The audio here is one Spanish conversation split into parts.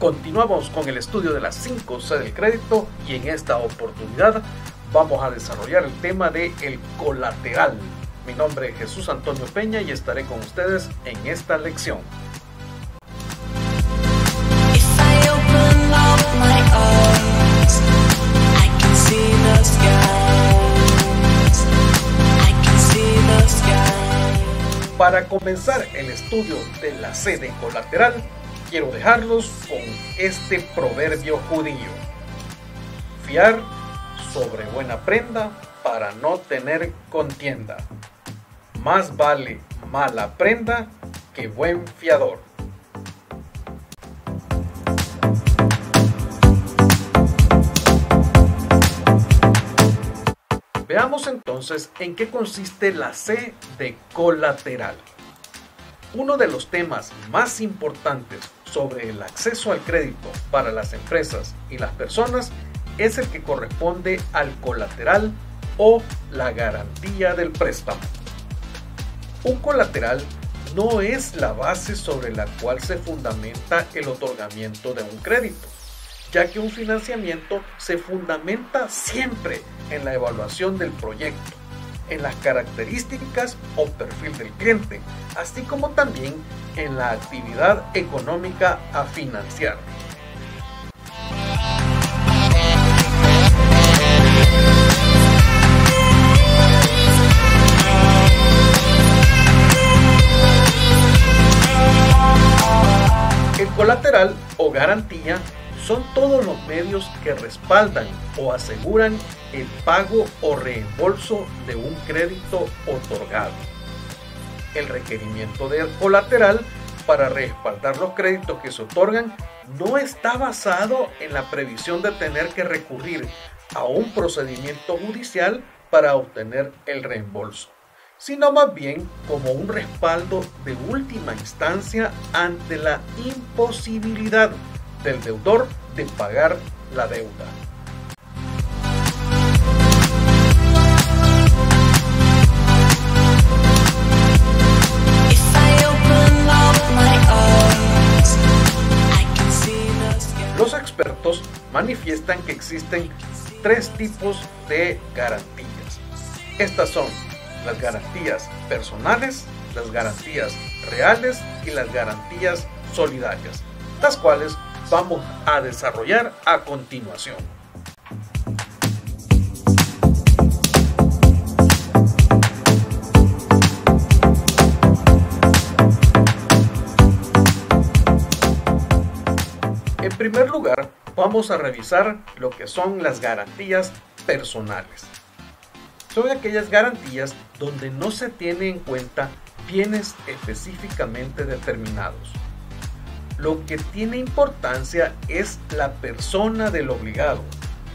Continuamos con el estudio de las 5C del crédito y en esta oportunidad vamos a desarrollar el tema de el colateral. Mi nombre es Jesús Antonio Peña y estaré con ustedes en esta lección. Para comenzar el estudio de la C de colateral, quiero dejarlos con este proverbio judío: fiar sobre buena prenda para no tener contienda. Más vale mala prenda que buen fiador. Veamos entonces en qué consiste la C de colateral. Uno de los temas más importantes sobre el acceso al crédito para las empresas y las personas es el que corresponde al colateral o la garantía del préstamo. Un colateral no es la base sobre la cual se fundamenta el otorgamiento de un crédito, ya que un financiamiento se fundamenta siempre en la evaluación del proyecto, en las características o perfil del cliente, así como también en la actividad económica a financiar. El colateral o garantía son todos los medios que respaldan o aseguran el pago o reembolso de un crédito otorgado. El requerimiento de colateral para respaldar los créditos que se otorgan no está basado en la previsión de tener que recurrir a un procedimiento judicial para obtener el reembolso, sino más bien como un respaldo de última instancia ante la imposibilidad del deudor de pagar la deuda. Los expertos manifiestan que existen tres tipos de garantías. Estas son las garantías personales, las garantías reales y las garantías solidarias, las cuales vamos a desarrollar a continuación. En primer lugar, vamos a revisar lo que son las garantías personales. Son aquellas garantías donde no se tiene en cuenta bienes específicamente determinados. Lo que tiene importancia es la persona del obligado,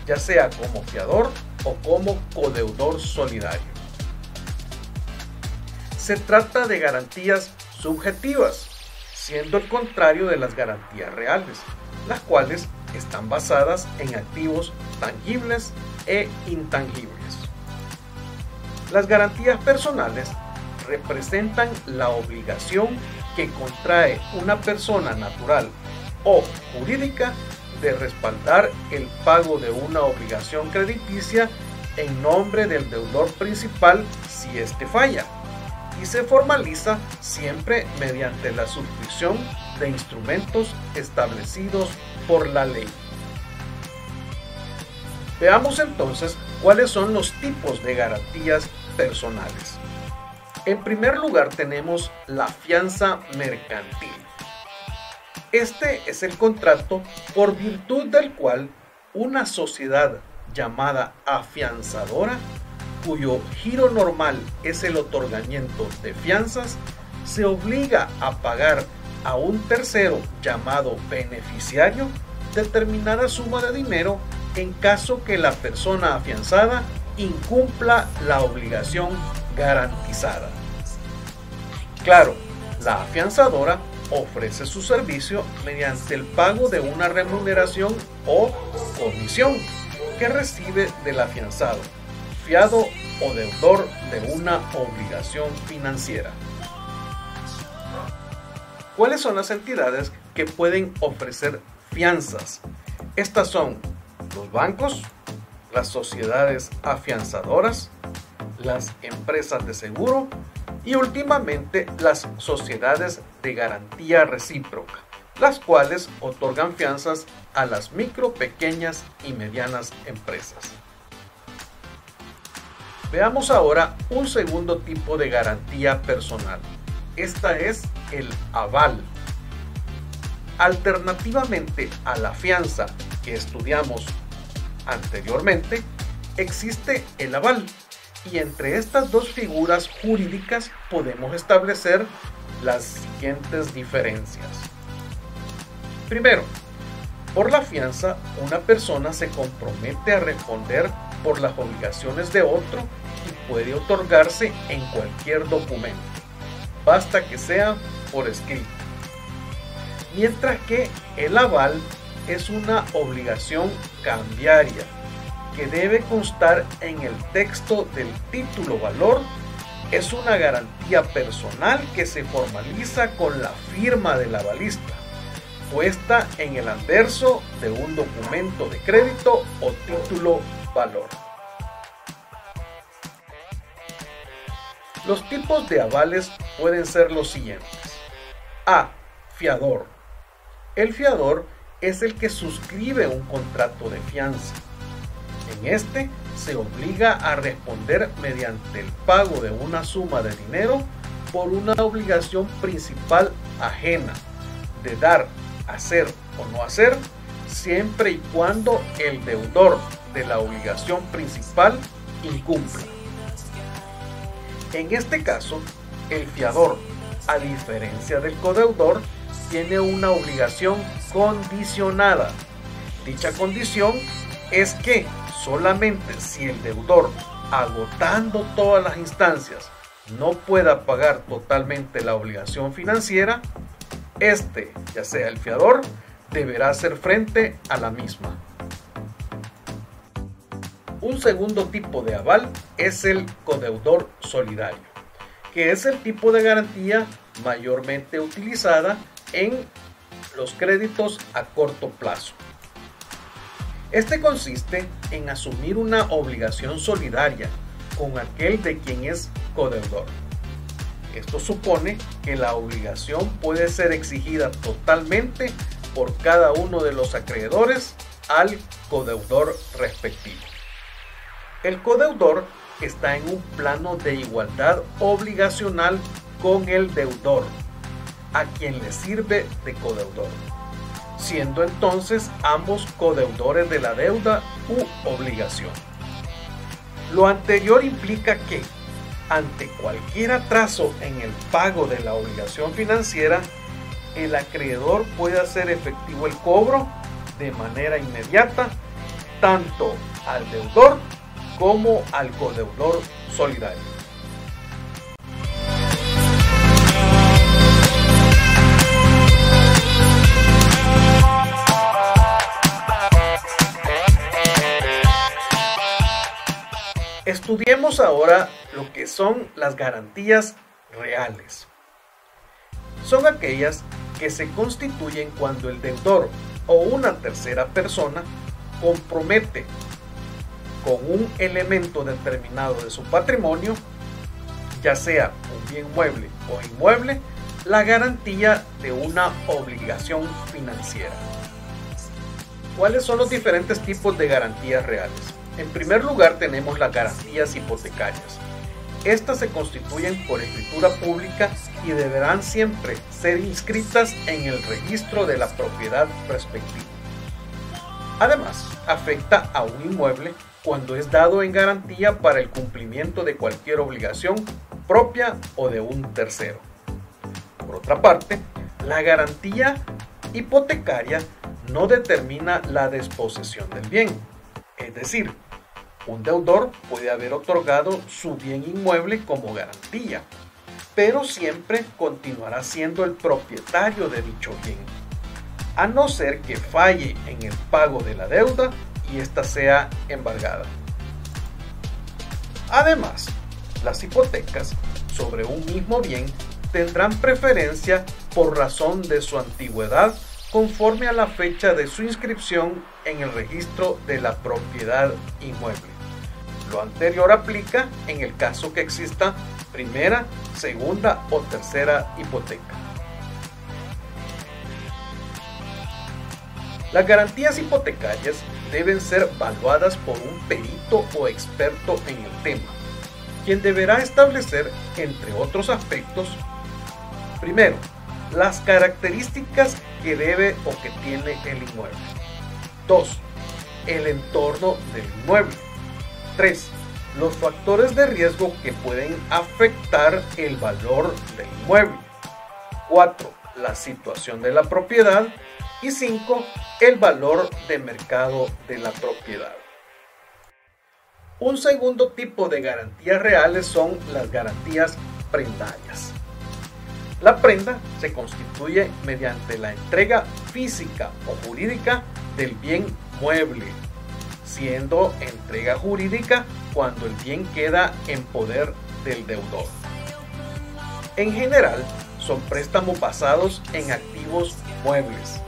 ya sea como fiador o como codeudor solidario. Se trata de garantías subjetivas, siendo el contrario de las garantías reales, las cuales están basadas en activos tangibles e intangibles. Las garantías personales representan la obligación que contrae una persona natural o jurídica de respaldar el pago de una obligación crediticia en nombre del deudor principal si éste falla, y se formaliza siempre mediante la suscripción de instrumentos establecidos por la ley. Veamos entonces cuáles son los tipos de garantías personales. En primer lugar tenemos la fianza mercantil. Este es el contrato por virtud del cual una sociedad llamada afianzadora, cuyo giro normal es el otorgamiento de fianzas, se obliga a pagar a un tercero llamado beneficiario determinada suma de dinero en caso que la persona afianzada incumpla la obligación garantizada. Claro, la afianzadora ofrece su servicio mediante el pago de una remuneración o comisión que recibe del afianzado, fiado o deudor de una obligación financiera. ¿Cuáles son las entidades que pueden ofrecer fianzas. Estas son los bancos, las sociedades afianzadoras, las empresas de seguro y últimamente las sociedades de garantía recíproca, las cuales otorgan fianzas a las micro, pequeñas y medianas empresas. Veamos ahora un segundo tipo de garantía personal. Esta es el aval. Alternativamente a la fianza que estudiamos anteriormente, existe el aval, y entre estas dos figuras jurídicas podemos establecer las siguientes diferencias. Primero, por la fianza, una persona se compromete a responder por las obligaciones de otro y puede otorgarse en cualquier documento, basta que sea por escrito. Mientras que el aval es una obligación cambiaria que debe constar en el texto del título valor. Es una garantía personal que se formaliza con la firma del avalista, puesta en el anverso de un documento de crédito o título valor. Los tipos de avales pueden ser los siguientes. A. Fiador. El fiador es el que suscribe un contrato de fianza. En este se obliga a responder mediante el pago de una suma de dinero por una obligación principal ajena, de dar, hacer o no hacer, siempre y cuando el deudor de la obligación principal incumpla. En este caso, el fiador, a diferencia del codeudor, tiene una obligación condicionada. Dicha condición es que solamente si el deudor, agotando todas las instancias, no pueda pagar totalmente la obligación financiera, este, ya sea el fiador, deberá hacer frente a la misma. Un segundo tipo de aval es el codeudor solidario, que es el tipo de garantía mayormente utilizada en los créditos a corto plazo. Este consiste en asumir una obligación solidaria con aquel de quien es codeudor. Esto supone que la obligación puede ser exigida totalmente por cada uno de los acreedores al codeudor respectivo. El codeudor está en un plano de igualdad obligacional con el deudor, a quien le sirve de codeudor, siendo entonces ambos codeudores de la deuda u obligación. Lo anterior implica que, ante cualquier atraso en el pago de la obligación financiera, el acreedor puede hacer efectivo el cobro de manera inmediata, tanto al deudor como al codeudor solidario. Estudiemos ahora lo que son las garantías reales. Son aquellas que se constituyen cuando el deudor o una tercera persona compromete con un elemento determinado de su patrimonio, ya sea un bien mueble o inmueble, la garantía de una obligación financiera. ¿Cuáles son los diferentes tipos de garantías reales? En primer lugar tenemos las garantías hipotecarias. Estas se constituyen por escritura pública y deberán siempre ser inscritas en el registro de la propiedad respectiva. Además, afecta a un inmueble cuando es dado en garantía para el cumplimiento de cualquier obligación propia o de un tercero. Por otra parte, la garantía hipotecaria no determina la disposición del bien. Es decir, un deudor puede haber otorgado su bien inmueble como garantía, pero siempre continuará siendo el propietario de dicho bien, a no ser que falle en el pago de la deuda y ésta sea embargada. Además, las hipotecas sobre un mismo bien tendrán preferencia por razón de su antigüedad conforme a la fecha de su inscripción en el registro de la propiedad inmueble. Lo anterior aplica en el caso que exista primera, segunda o tercera hipoteca. Las garantías hipotecarias deben ser evaluadas por un perito o experto en el tema, quien deberá establecer, entre otros aspectos, primero, las características que debe o que tiene el inmueble. 2. El entorno del inmueble. 3. Los factores de riesgo que pueden afectar el valor del inmueble. 4. La situación de la propiedad. Y 5. El valor de mercado de la propiedad. Un segundo tipo de garantías reales son las garantías prendarias. La prenda se constituye mediante la entrega física o jurídica del bien mueble, siendo entrega jurídica cuando el bien queda en poder del deudor. En general, son préstamos basados en activos muebles.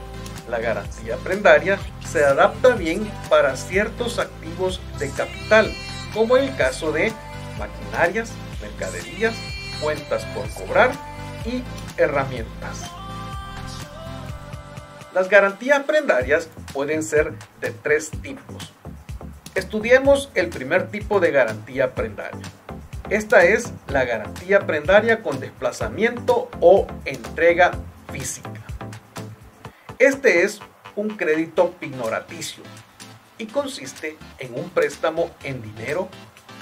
La garantía prendaria se adapta bien para ciertos activos de capital, como en el caso de maquinarias, mercaderías, cuentas por cobrar y herramientas. Las garantías prendarias pueden ser de 3 tipos. Estudiemos el primer tipo de garantía prendaria. Esta es la garantía prendaria con desplazamiento o entrega física. Este es un crédito pignoraticio y consiste en un préstamo en dinero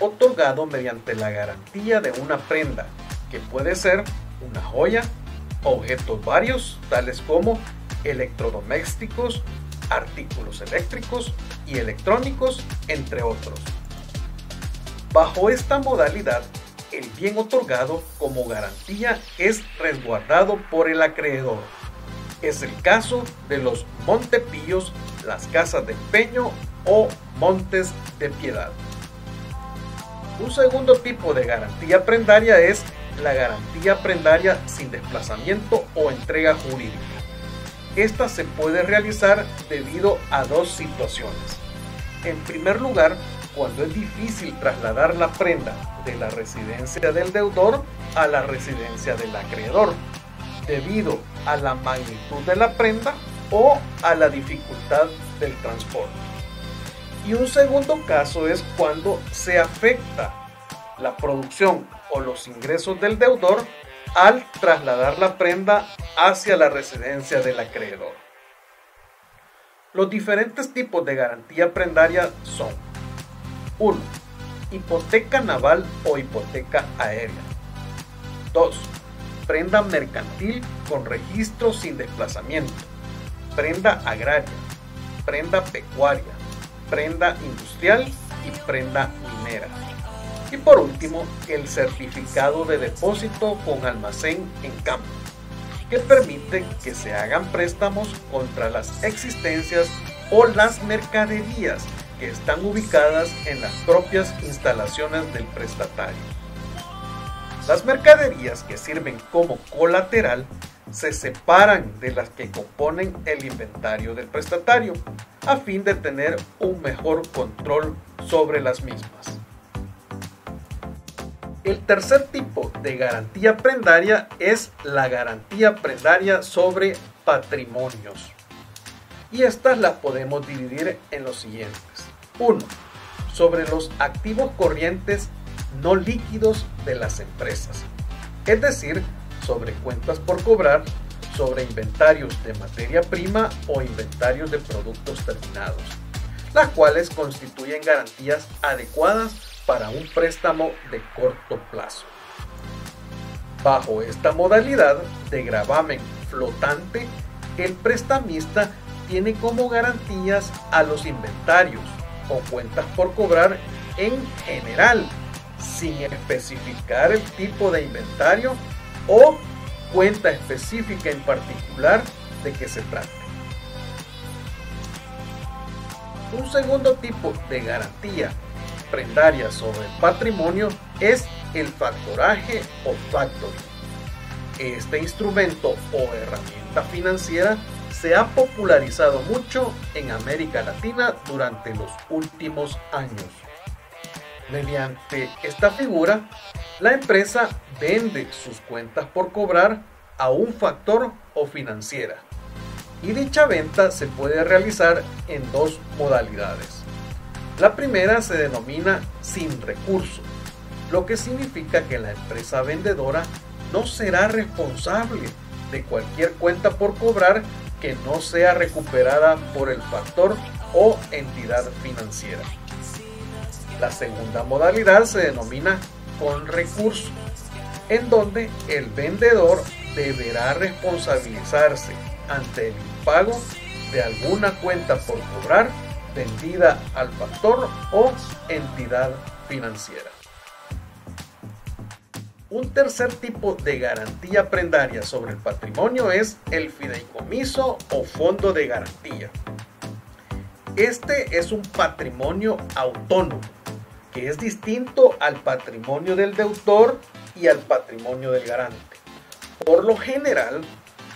otorgado mediante la garantía de una prenda, que puede ser una joya, objetos varios, tales como electrodomésticos, artículos eléctricos y electrónicos, entre otros. Bajo esta modalidad, el bien otorgado como garantía es resguardado por el acreedor. Es el caso de los Montepíos, las casas de empeño o Montes de Piedad. Un segundo tipo de garantía prendaria es la garantía prendaria sin desplazamiento o entrega jurídica. Esta se puede realizar debido a 2 situaciones. En primer lugar, cuando es difícil trasladar la prenda de la residencia del deudor a la residencia del acreedor, debido a la magnitud de la prenda o a la dificultad del transporte. Y un segundo caso es cuando se afecta la producción o los ingresos del deudor al trasladar la prenda hacia la residencia del acreedor. Los diferentes tipos de garantía prendaria son: 1. Hipoteca naval o hipoteca aérea. 2. Prenda mercantil con registro sin desplazamiento. Prenda agraria. Prenda pecuaria. Prenda industrial y prenda minera. Y por último, el certificado de depósito con almacén en campo, que permite que se hagan préstamos contra las existencias o las mercaderías que están ubicadas en las propias instalaciones del prestatario. Las mercaderías que sirven como colateral se separan de las que componen el inventario del prestatario, a fin de tener un mejor control sobre las mismas. El tercer tipo de garantía prendaria es la garantía prendaria sobre patrimonios. Y estas las podemos dividir en los siguientes. 1. Sobre los activos corrientes no líquidos de las empresas, es decir, sobre cuentas por cobrar, sobre inventarios de materia prima o inventarios de productos terminados, las cuales constituyen garantías adecuadas para un préstamo de corto plazo. Bajo esta modalidad de gravamen flotante, el prestamista tiene como garantías a los inventarios o cuentas por cobrar en general, sin especificar el tipo de inventario o cuenta específica en particular de que se trate. Un segundo tipo de garantía prendaria sobre el patrimonio es el factoraje o factoring. Este instrumento o herramienta financiera se ha popularizado mucho en América Latina durante los últimos años. Mediante esta figura, la empresa vende sus cuentas por cobrar a un factor o financiera, y dicha venta se puede realizar en dos modalidades. La primera se denomina sin recurso, lo que significa que la empresa vendedora no será responsable de cualquier cuenta por cobrar que no sea recuperada por el factor o entidad financiera. La segunda modalidad se denomina con recurso, en donde el vendedor deberá responsabilizarse ante el impago de alguna cuenta por cobrar vendida al factor o entidad financiera. Un tercer tipo de garantía prendaria sobre el patrimonio es el fideicomiso o fondo de garantía. Este es un patrimonio autónomo que es distinto al patrimonio del deudor y al patrimonio del garante. Por lo general,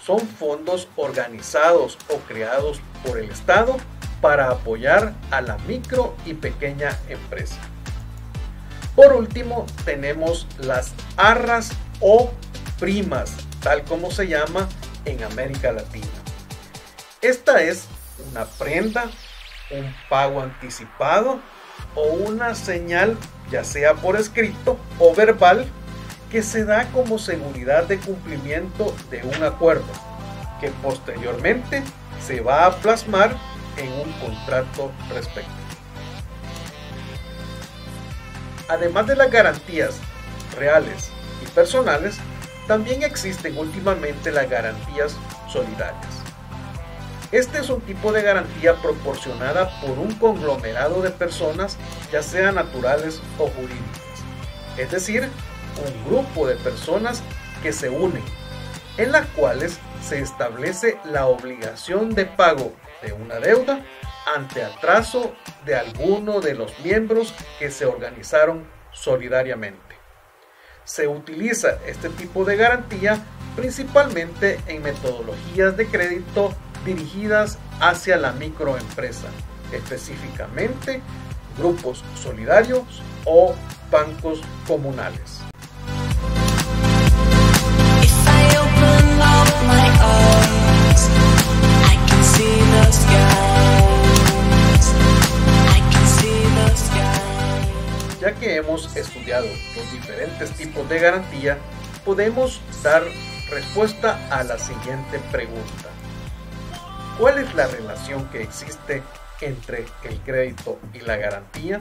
son fondos organizados o creados por el Estado para apoyar a la micro y pequeña empresa. Por último, tenemos las arras o primas, tal como se llama en América Latina. Esta es una prenda, un pago anticipado o una señal, ya sea por escrito o verbal, que se da como seguridad de cumplimiento de un acuerdo, que posteriormente se va a plasmar en un contrato respectivo. Además de las garantías reales y personales, también existen últimamente las garantías solidarias. Este es un tipo de garantía proporcionada por un conglomerado de personas, ya sean naturales o jurídicas, es decir, un grupo de personas que se unen, en las cuales se establece la obligación de pago de una deuda ante atraso de alguno de los miembros que se organizaron solidariamente. Se utiliza este tipo de garantía principalmente en metodologías de crédito dirigidas hacia la microempresa, específicamente grupos solidarios o bancos comunales. Ya que hemos estudiado los diferentes tipos de garantía, podemos dar respuesta a la siguiente pregunta. ¿Cuál es la relación que existe entre el crédito y la garantía?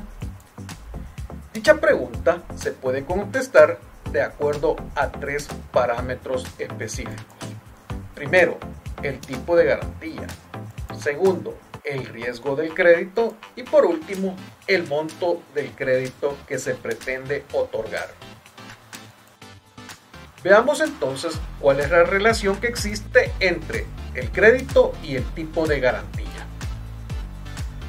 Dicha pregunta se puede contestar de acuerdo a tres parámetros específicos. Primero, el tipo de garantía. Segundo, el riesgo del crédito. Y por último, el monto del crédito que se pretende otorgar. Veamos entonces cuál es la relación que existe entre el crédito y el tipo de garantía.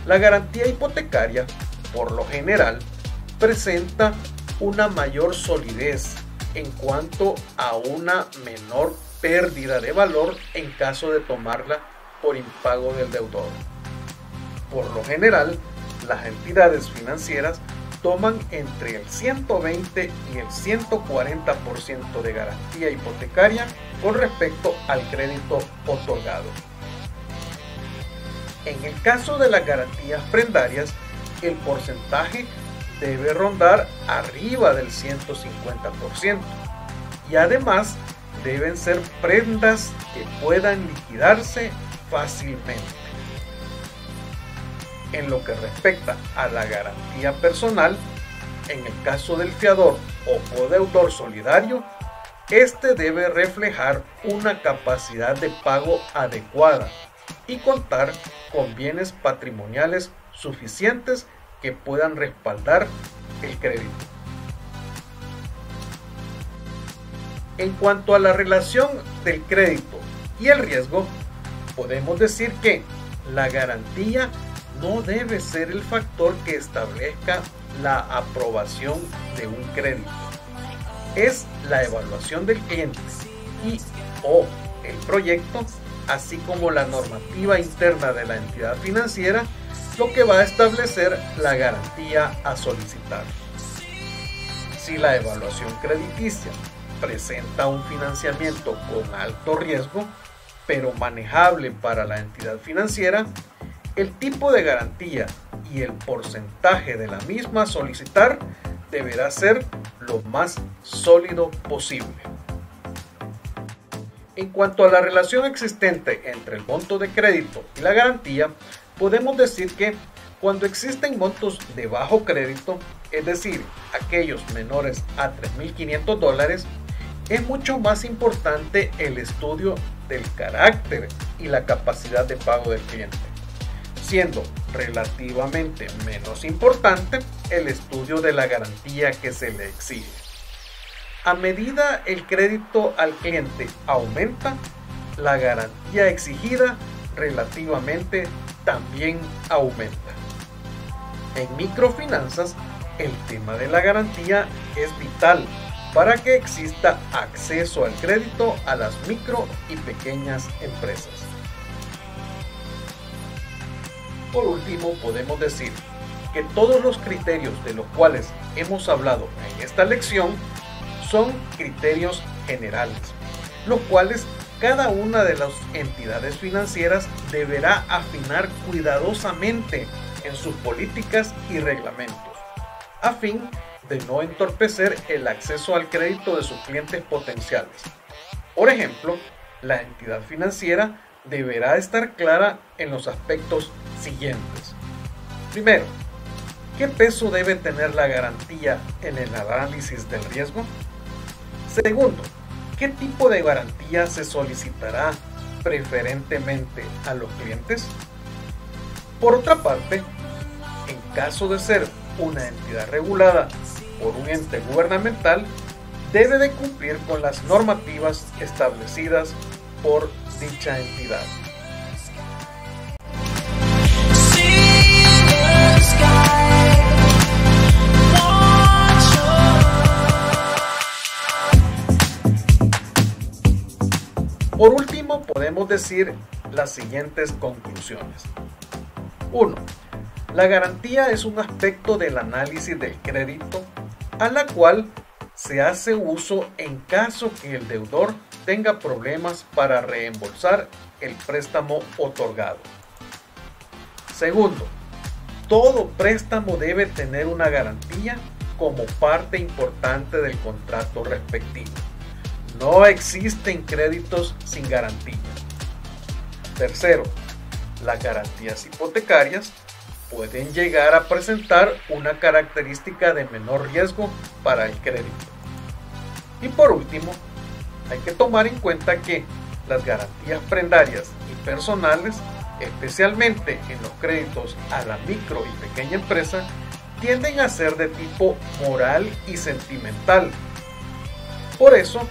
La garantía hipotecaria, por lo general, presenta una mayor solidez en cuanto a una menor pérdida de valor en caso de tomarla por impago del deudor. Por lo general, las entidades financieras toman entre el 120 y el 140% de garantía hipotecaria con respecto al crédito otorgado. En el caso de las garantías prendarias, el porcentaje debe rondar arriba del 150% y además deben ser prendas que puedan liquidarse fácilmente. En lo que respecta a la garantía personal, en el caso del fiador o codeudor solidario, este debe reflejar una capacidad de pago adecuada y contar con bienes patrimoniales suficientes que puedan respaldar el crédito. En cuanto a la relación del crédito y el riesgo, podemos decir que la garantía no debe ser el factor que establezca la aprobación de un crédito. Es la evaluación del cliente y o el proyecto así como la normativa interna de la entidad financiera, lo que va a establecer la garantía a solicitar. Si la evaluación crediticia presenta un financiamiento con alto riesgo, pero manejable para la entidad financiera, el tipo de garantía y el porcentaje de la misma a solicitar deberá ser lo más sólido posible. En cuanto a la relación existente entre el monto de crédito y la garantía, podemos decir que cuando existen montos de bajo crédito, es decir, aquellos menores a $3.500, es mucho más importante el estudio del carácter y la capacidad de pago del cliente, siendo relativamente menos importante el estudio de la garantía que se le exige. A medida el crédito al cliente aumenta, la garantía exigida relativamente también aumenta. En microfinanzas, el tema de la garantía es vital para que exista acceso al crédito a las micro y pequeñas empresas. Por último, podemos decir que todos los criterios de los cuales hemos hablado en esta lección son criterios generales, los cuales cada una de las entidades financieras deberá afinar cuidadosamente en sus políticas y reglamentos, a fin de no entorpecer el acceso al crédito de sus clientes potenciales. Por ejemplo, la entidad financiera deberá estar clara en los aspectos siguientes. Primero, ¿qué peso debe tener la garantía en el análisis del riesgo? Segundo, ¿qué tipo de garantía se solicitará preferentemente a los clientes? Por otra parte, en caso de ser una entidad regulada por un ente gubernamental, debe de cumplir con las normativas establecidas por dicha entidad. Por último, podemos decir las siguientes conclusiones. 1. La garantía es un aspecto del análisis del crédito a la cual se hace uso en caso que el deudor tenga problemas para reembolsar el préstamo otorgado. Segundo, todo préstamo debe tener una garantía como parte importante del contrato respectivo. No existen créditos sin garantía. Tercero, las garantías hipotecarias pueden llegar a presentar una característica de menor riesgo para el crédito. Y por último, hay que tomar en cuenta que las garantías prendarias y personales, especialmente en los créditos a la micro y pequeña empresa, tienden a ser de tipo moral y sentimental. Por eso,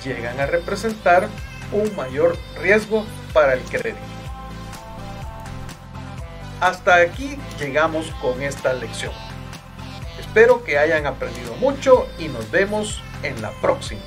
llegan a representar un mayor riesgo para el crédito. Hasta aquí llegamos con esta lección. Espero que hayan aprendido mucho y nos vemos en la próxima.